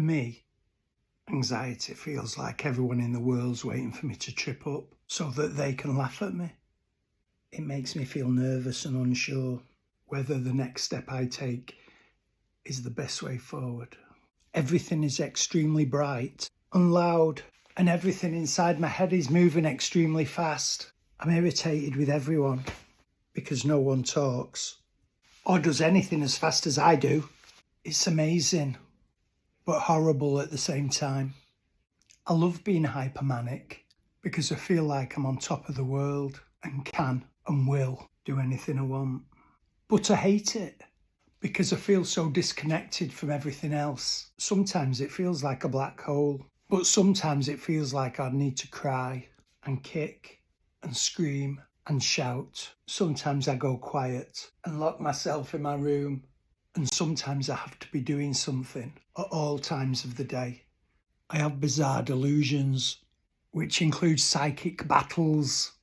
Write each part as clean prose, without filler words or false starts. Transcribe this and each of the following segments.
me, anxiety feels like everyone in the world's waiting for me to trip up so that they can laugh at me. It makes me feel nervous and unsure whether the next step I take is the best way forward. Everything is extremely bright and loud, and everything inside my head is moving extremely fast. I'm irritated with everyone because no one talks or does anything as fast as I do. It's amazing, but horrible at the same time. I love being hypermanic because I feel like I'm on top of the world and can and will do anything I want. But I hate it because I feel so disconnected from everything else. Sometimes it feels like a black hole, but sometimes it feels like I need to cry and kick and scream and shout. Sometimes I go quiet and lock myself in my room, and sometimes I have to be doing something at all times of the day. I have bizarre delusions, which include psychic battles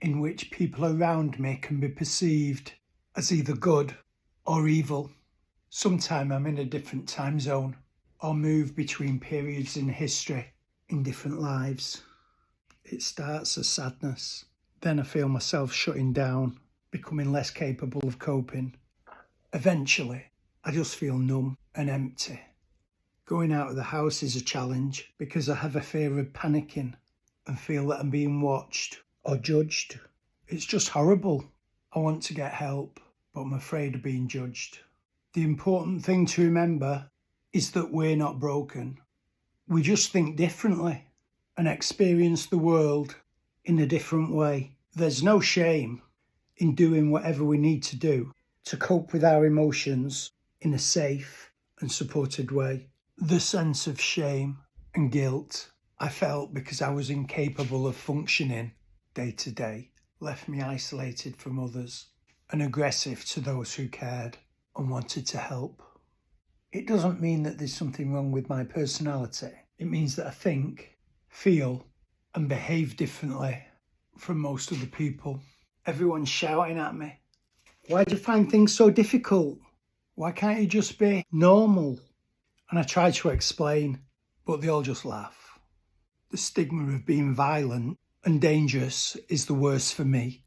in which people around me can be perceived as either good or evil. Sometimes I'm in a different time zone or move between periods in history in different lives. It starts as sadness. Then I feel myself shutting down, becoming less capable of coping. Eventually, I just feel numb and empty. Going out of the house is a challenge because I have a fear of panicking and feel that I'm being watched or judged. It's just horrible. I want to get help, but I'm afraid of being judged. The important thing to remember is that we're not broken. We just think differently and experience the world in a different way. There's no shame in doing whatever we need to do to cope with our emotions in a safe and supported way. The sense of shame and guilt I felt because I was incapable of functioning day to day left me isolated from others and aggressive to those who cared and wanted to help. It doesn't mean that there's something wrong with my personality. It means that I think, feel, and behave differently from most of the people. Everyone's shouting at me. Why do you find things so difficult? Why can't you just be normal? And I try to explain, but they all just laugh. The stigma of being violent and dangerous is the worst for me.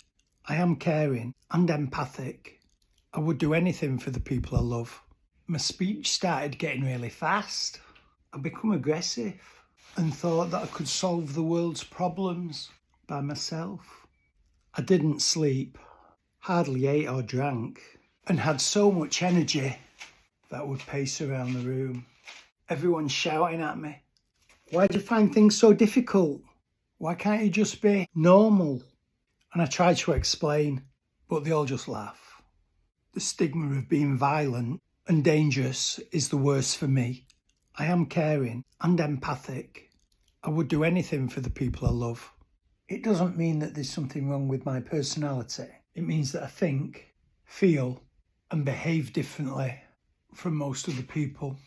I am caring and empathic. I would do anything for the people I love. My speech started getting really fast. I become aggressive and thought that I could solve the world's problems by myself. I didn't sleep, hardly ate or drank, and had so much energy that I would pace around the room. Everyone's shouting at me. Why do you find things so difficult? Why can't you just be normal? And I try to explain, but they all just laugh. The stigma of being violent and dangerous is the worst for me. I am caring and empathic. I would do anything for the people I love. It doesn't mean that there's something wrong with my personality. It means that I think, feel, and behave differently from most of the people.